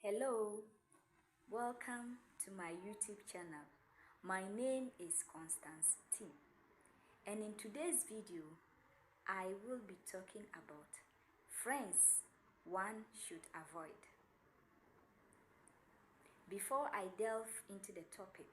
Hello, welcome to my YouTube channel. My name is Constance T. And in today's video, I will be talking about friends one should avoid. Before I delve into the topic,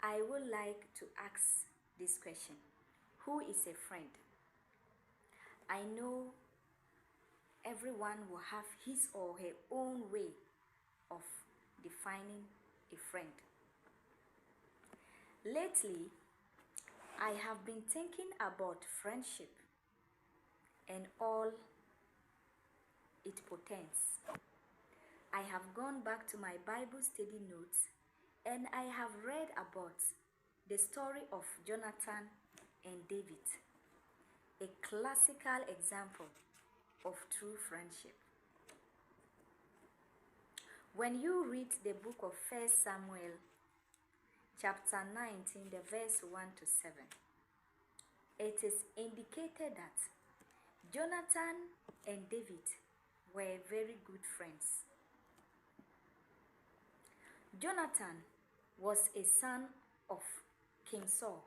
I would like to ask this question. Who is a friend? I know everyone will have his or her own way of defining a friend. Lately, I have been thinking about friendship and all it portends. I have gone back to my Bible study notes and I have read about the story of Jonathan and David, a classical example of true friendship. When you read the book of 1 Samuel, chapter 19, the verse 1 to 7, it is indicated that Jonathan and David were very good friends. Jonathan was a son of King Saul,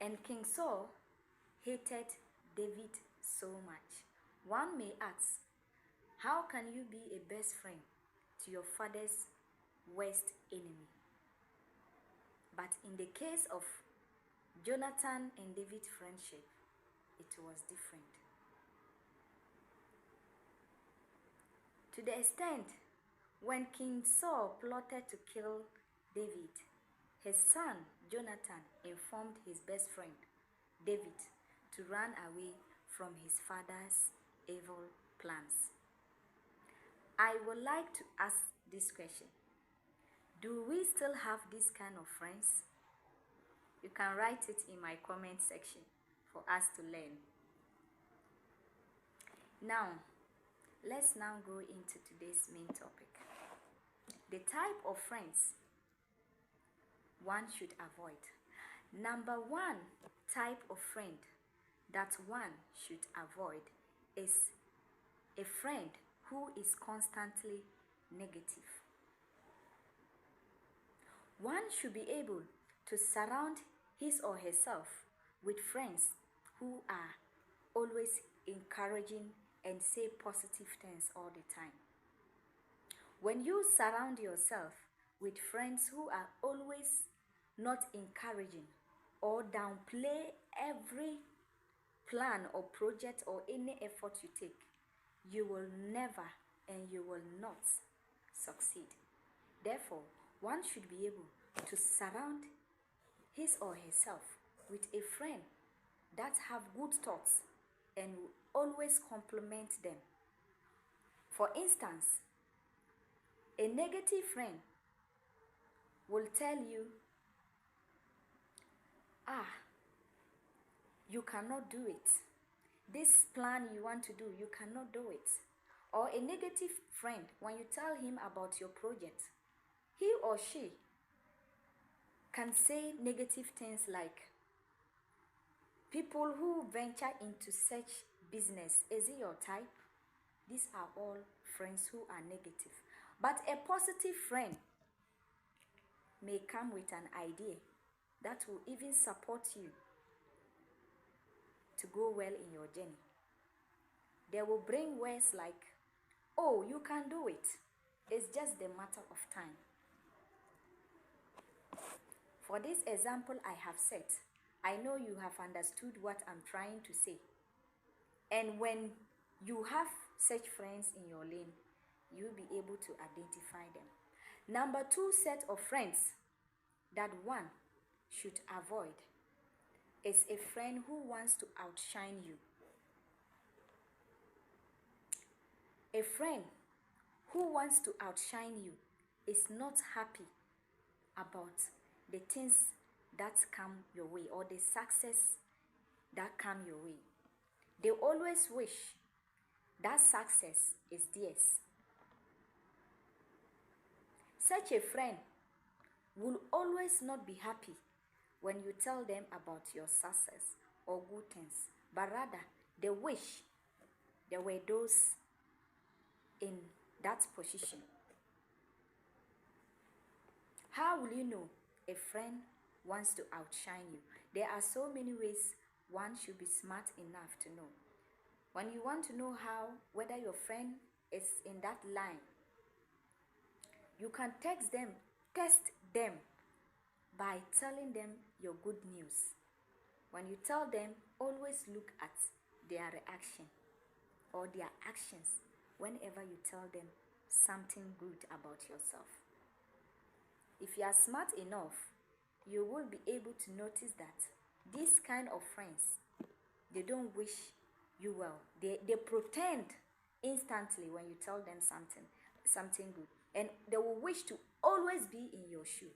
and King Saul hated David so much. One may ask, how can you be a best friend to your father's worst enemy? But in the case of Jonathan and David's friendship, it was different. To the extent, when King Saul plotted to kill David, his son Jonathan informed his best friend David to run away from his father's evil plans. I would like to ask this question. Do we still have this kind of friends? You can write it in my comment section for us to learn. Now, let's now go into today's main topic. The type of friends one should avoid. Number one type of friend that one should avoid is a friend who is constantly negative. One should be able to surround his or herself with friends who are always encouraging and say positive things all the time. When you surround yourself with friends who are always not encouraging or downplay every plan or project or any effort you take, you will never and you will not succeed. Therefore, one should be able to surround his or herself with a friend that have good thoughts and will always compliment them. For instance, a negative friend will tell you, you cannot do it. This plan you want to do, you cannot do it. Or a negative friend, when you tell him about your project, he or she can say negative things like, people who venture into such business, is it your type? These are all friends who are negative. But a positive friend may come with an idea that will even support you to go well in your journey. They will bring words like, oh, you can do it. It's just a matter of time. For this example I have set, I know you have understood what I'm trying to say. And when you have such friends in your lane, you'll be able to identify them. Number two set of friends that one should avoid is a friend who wants to outshine you. A friend who wants to outshine you is not happy about the things that come your way or the success that come your way. They always wish that success is theirs. Such a friend will always not be happy when you tell them about your success or good things, but rather they wish there were those in that position. How will you know a friend wants to outshine you? There are so many ways one should be smart enough to know. When you want to know how whether your friend is in that line, you can test them by telling them your good news. When you tell them, always look at their reaction or their actions whenever you tell them something good about yourself. If you are smart enough, you will be able to notice that these kind of friends, they don't wish you well. They pretend instantly when you tell them something good. And they will wish to always be in your shoe.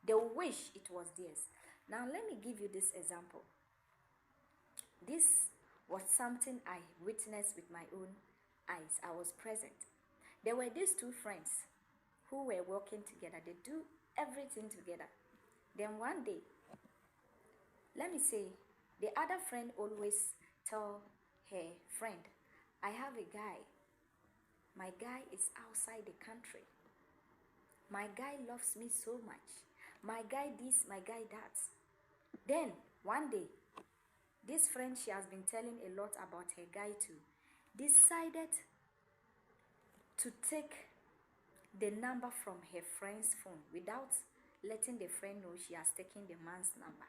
They will wish it was theirs. Now let me give you this example. This was something I witnessed with my own eyes. I was present. There were these two friends who were working together. They do everything together. Then one day, let me say, the other friend always tell her friend, I have a guy. My guy is outside the country. My guy loves me so much. My guy this, my guy that. Then one day, this friend she has been telling a lot about her guy too, decided to take the number from her friend's phone without letting the friend know she has taken the man's number.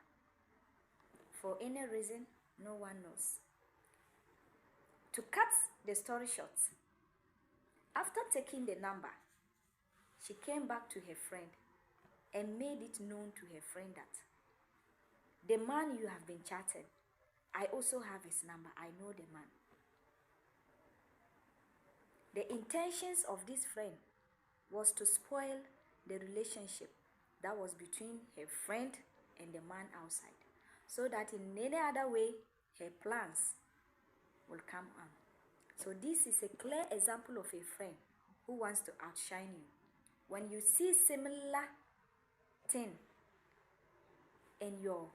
For any reason, no one knows. To cut the story short, after taking the number, she came back to her friend and made it known to her friend that the man you have been chatting, I also have his number. I know the man. The intentions of this friend was to spoil the relationship that was between her friend and the man outside, so that in any other way, her plans will come on. So this is a clear example of a friend who wants to outshine you. When you see similar thing in your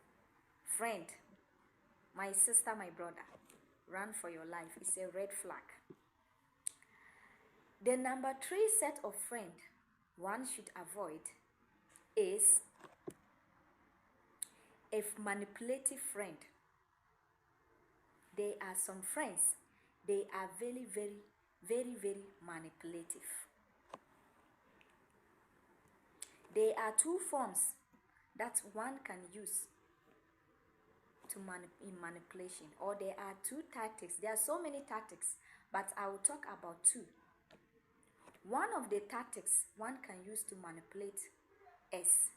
friend, my sister, my brother, run for your life. It's a red flag. The number 3 set of friend one should avoid is a manipulative friend. There are some friends, they are very manipulative. There are two forms that one can use to in manipulation, or there are two tactics. There are so many tactics, but I will talk about two. One of the tactics one can use to manipulate is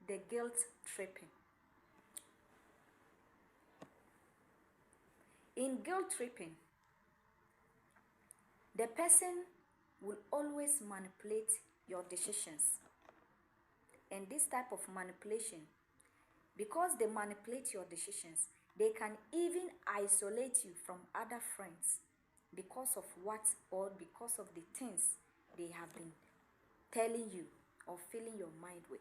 the guilt tripping. In guilt tripping, the person will always manipulate your decisions. And this type of manipulation, because they manipulate your decisions, they can even isolate you from other friends because of what, or because of the things they have been telling you or filling your mind with.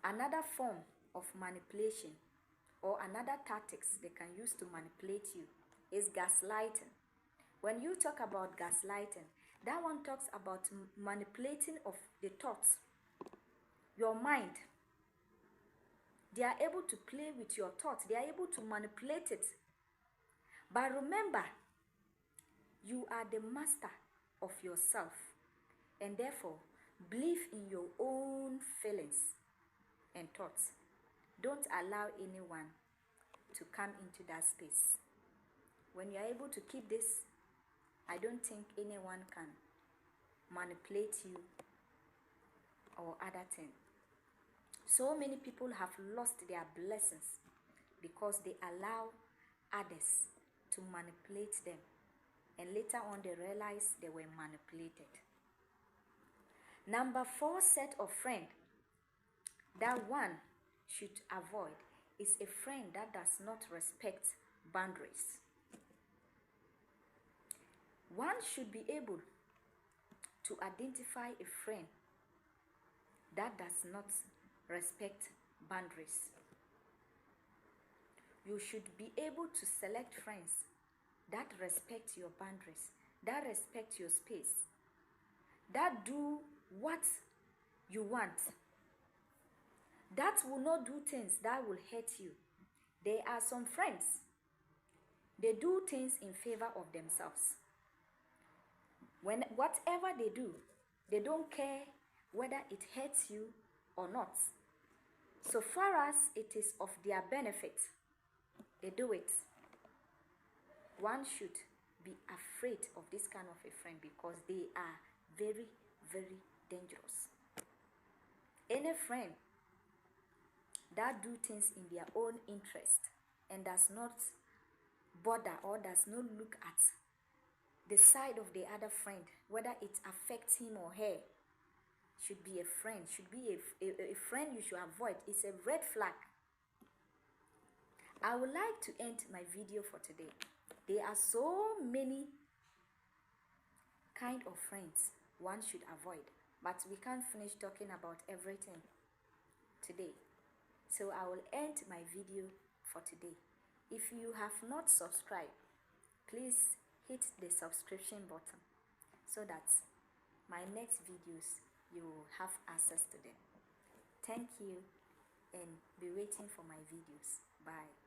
Another form of manipulation, or another tactics they can use to manipulate you, is gaslighting. When you talk about gaslighting, that one talks about manipulating of the thoughts, your mind. They are able to play with your thoughts. They are able to manipulate it. But remember, you are the master of yourself, and therefore believe in your own feelings and thoughts. Don't allow anyone to come into that space. When you are able to keep this, I don't think anyone can manipulate you or other thing. So many people have lost their blessings because they allow others to manipulate them, and later on they realize they were manipulated. Number 4 set of friend that one should avoid is a friend that does not respect boundaries. One should be able to identify a friend that does not respect boundaries. You should be able to select friends that respect your boundaries, that respect your space, that do what you want, that will not do things that will hurt you. There are some friends, they do things in favor of themselves. When whatever they do, they don't care whether it hurts you or not. So far as it is of their benefit, they do it. One should be afraid of this kind of a friend because they are very, very dangerous. Any friend that do things in their own interest and does not bother or does not look at the side of the other friend, whether it affects him or her, should be a friend, should be a friend you should avoid. It's a red flag. I would like to end my video for today. There are so many kind of friends one should avoid, but we can't finish talking about everything today. So I will end my video for today. If you have not subscribed, please hit the subscription button so that my next videos you will have access to them. Thank you and be waiting for my videos. Bye.